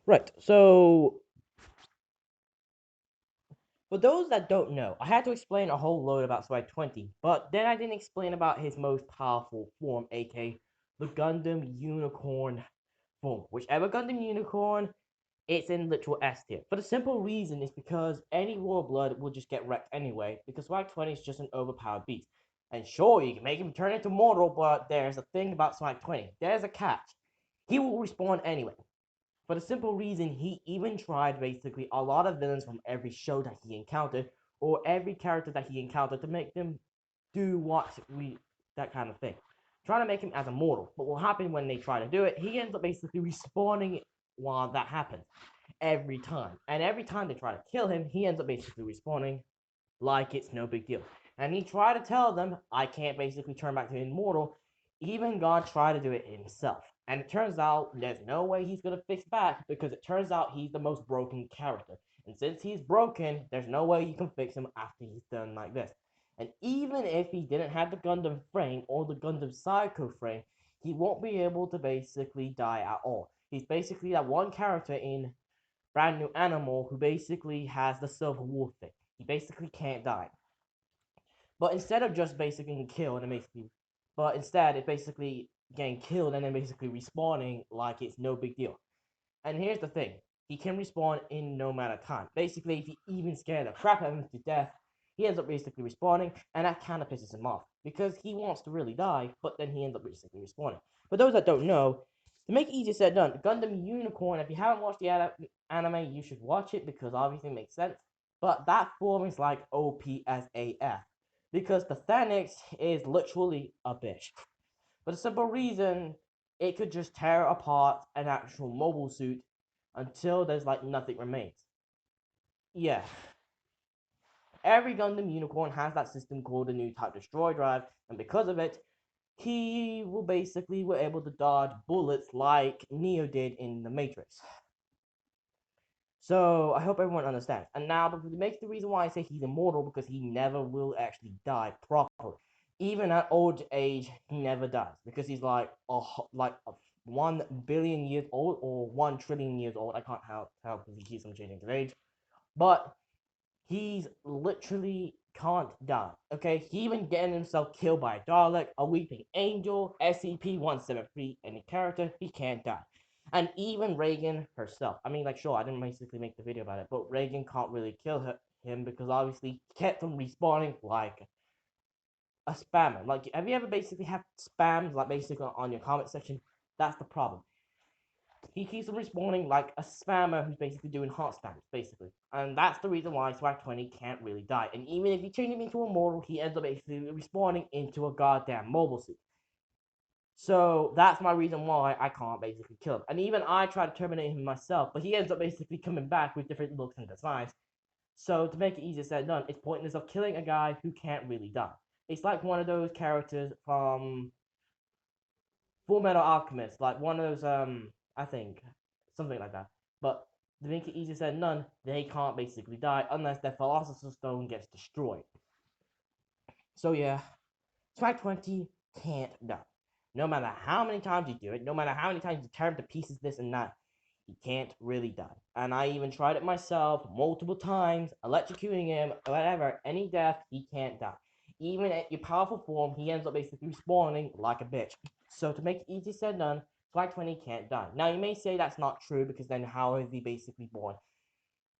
Right, so for those that don't know, I had to explain a whole load about swag20, but then I didn't explain about his most powerful form, aka the Gundam Unicorn form. Whichever Gundam Unicorn, it's in literal S tier. For the simple reason is because any Royal Blood will just get wrecked anyway, because swag20 is just an overpowered beast. And sure, you can make him turn into mortal, but there's a thing about swag20. There's a catch. He will respawn anyway. For the simple reason he even tried basically a lot of villains from every show that he encountered, or every character that he encountered, to make them do that kind of thing. Trying to make him as immortal. But what happened when they try to do it, he ends up basically respawning while that happens. Every time. And every time they try to kill him, he ends up basically respawning like it's no big deal. And he tried to tell them, I can't basically turn back to immortal. Even God tried to do it himself. And it turns out there's no way he's going to fix back, because it turns out he's the most broken character. And since he's broken, there's no way you can fix him after he's done like this. And even if he didn't have the Gundam frame or the Gundam Psycho frame, he won't be able to basically die at all. He's basically that one character in Brand New Animal who basically has the Silver Wolf thing. He basically can't die. But instead of just basically getting killed and basically, but instead it's basically getting killed and then basically respawning like it's no big deal. And here's the thing: he can respawn in no matter time. Basically, if he even scared the crap out of him to death, he ends up basically respawning, and that kind of pisses him off because he wants to really die, but then he ends up basically respawning. For those that don't know, to make it easier said done, Gundam Unicorn. If you haven't watched the anime, you should watch it because obviously it makes sense. But that form is like OPSAF because the Thanix is literally a bitch. For the simple reason, it could just tear apart an actual mobile suit until there's like nothing remains. Yeah, every Gundam Unicorn has that system called the new type destroy drive, and because of it, he will basically be able to dodge bullets like Neo did in the Matrix. So I hope everyone understands. And now, but it makes the reason why I say he's immortal because he never will actually die properly. Even at old age, he never dies because he's like 1 billion years old or 1 trillion years old. I can't help because he keeps on changing his age, but he's literally can't die. Okay, he even getting himself killed by a Dalek, a Weeping Angel, SCP-173, any character, he can't die. And even Reagan herself. I mean, like, sure, I didn't basically make the video about it, but Reagan can't really kill him because obviously he kept from respawning like a spammer. Like, have you ever basically had spams, like, basically on your comment section? That's the problem. He keeps on respawning like a spammer who's basically doing hot spams, basically. And that's the reason why swag20 can't really die. And even if you change him into a mortal, he ends up basically respawning into a goddamn mobile suit. So that's my reason why I can't basically kill him. And even I try to terminate him myself, but he ends up basically coming back with different looks and designs. So to make it easier said done, it's pointless of killing a guy who can't really die. It's like one of those characters from Full Metal Alchemist, like one of those I think something like that. But to make it easier said than done, they can't basically die unless their Philosopher's Stone gets destroyed. So yeah, swag20 can't die. No matter how many times you do it, no matter how many times you tear him to pieces, this and that, he can't really die. And I even tried it myself multiple times, electrocuting him, whatever, any death, he can't die. Even at your powerful form, he ends up basically spawning like a bitch. So to make it easy said done, swag20 can't die. Now you may say that's not true because then how is he basically born?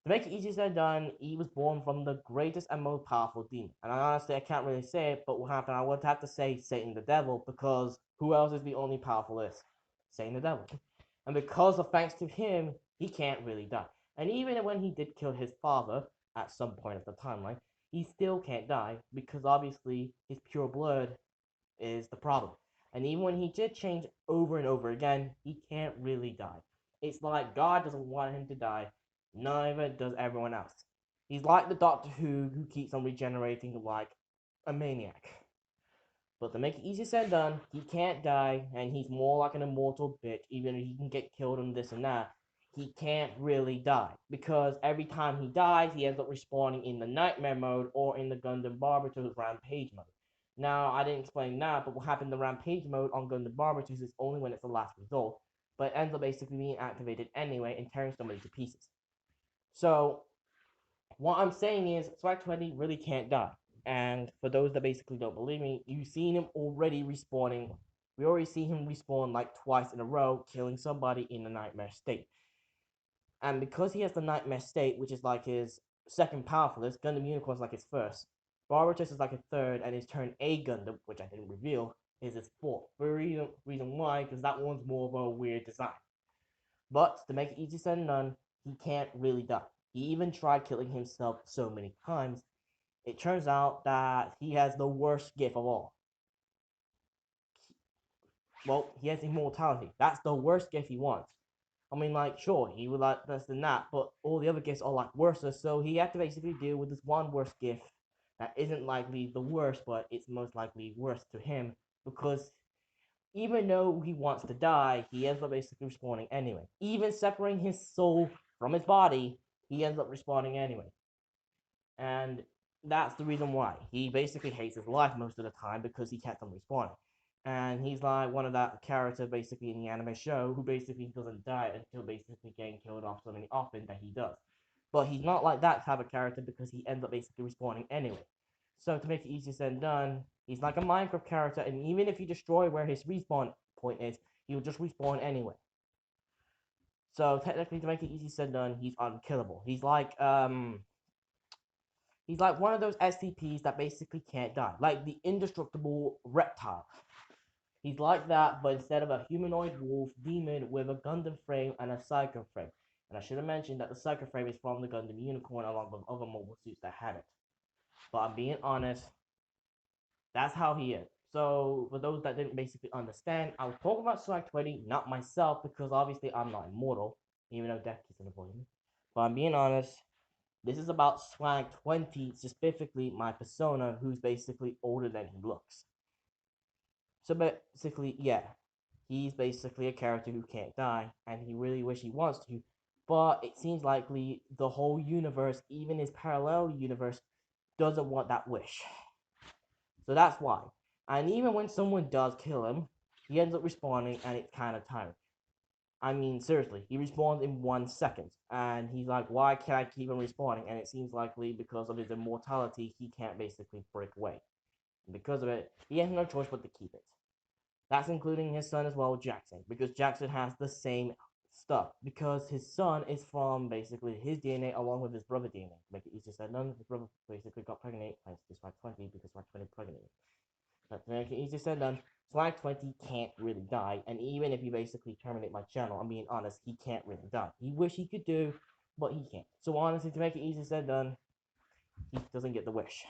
To make it easier said done, he was born from the greatest and most powerful demon. And honestly, I can't really say it, but what happened, I would have to say Satan the Devil, because who else is the only powerful list? Satan the Devil. And because of thanks to him, he can't really die. And even when he did kill his father at some point of the timeline, he still can't die because obviously his pure blood is the problem. And even when he did change over and over again, he can't really die. It's like God doesn't want him to die, neither does everyone else. He's like the Doctor who keeps on regenerating like a maniac. But to make it easier said done, he can't die, and he's more like an immortal bitch. Even if he can get killed and this and that, he can't really die. Because every time he dies, he ends up respawning in the Nightmare mode or in the Gundam Barbatos Rampage mode. Now, I didn't explain that, but what happened in the Rampage mode on Gundam Barbatos is only when it's the last result. but it ends up basically being activated anyway and tearing somebody to pieces. So what I'm saying is swag20 really can't die. And for those that basically don't believe me, you've seen him already respawning. We already see him respawn like twice in a row, killing somebody in the nightmare state. And because he has the nightmare state, which is like his second powerfulest, Gundam Unicorn is like his first, Barbatus is like his third, and his turn A Gundam, which I didn't reveal, is his fourth. For a reason why, because that one's more of a weird design. But to make it easy said and done, he can't really die. He even tried killing himself so many times. It turns out that he has the worst gift of all. Well, he has immortality. That's the worst gift he wants. I mean, like, sure, he would like less than that, but all the other gifts are like worse. So he had to basically deal with this one worst gift that isn't likely the worst, but it's most likely worse to him because even though he wants to die, he ends up basically respawning anyway. Even separating his soul from his body, he ends up respawning anyway. And that's the reason why. He basically hates his life most of the time because he kept on respawning. And he's like one of that character basically in the anime show who basically doesn't die until basically getting killed off so many often that he does. But he's not like that type of character because he ends up basically respawning anyway. So to make it easier said and done, he's like a Minecraft character, and even if you destroy where his respawn point is, he'll just respawn anyway. So technically, to make it easy said and done, he's unkillable. He's like one of those SCPs that basically can't die, like the indestructible reptile. He's like that, but instead of a humanoid wolf demon with a Gundam frame and a Psycho frame. And I should have mentioned that the Psycho frame is from the Gundam Unicorn along with other mobile suits that had it. But I'm being honest, that's how he is. So for those that didn't basically understand, I was talking about swag20, not myself, because obviously I'm not immortal, even though death keeps avoiding me. But I'm being honest, this is about swag20, specifically my persona, who's basically older than he looks. So basically, yeah, he's basically a character who can't die, and he really wish he wants to, but it seems likely the whole universe, even his parallel universe, doesn't want that wish. So that's why. And even when someone does kill him, he ends up respawning, and it's kind of tiring. I mean, seriously, he respawns in 1 second, and he's like, why can't I keep him respawning? And it seems likely because of his immortality, he can't basically break away. And because of it, he has no choice but to keep it. That's including his son as well, Jackson, because Jackson has the same stuff. Because his son is from basically his DNA along with his brother DNA. To make it easier said, none of his brother basically got pregnant thanks to swag20 because swag20 pregnant. But to make it easier said done, swag20 can't really die, and even if you basically terminate my channel, I'm being honest, he can't really die. He wish he could do, but he can't. So honestly, to make it easier said done, he doesn't get the wish.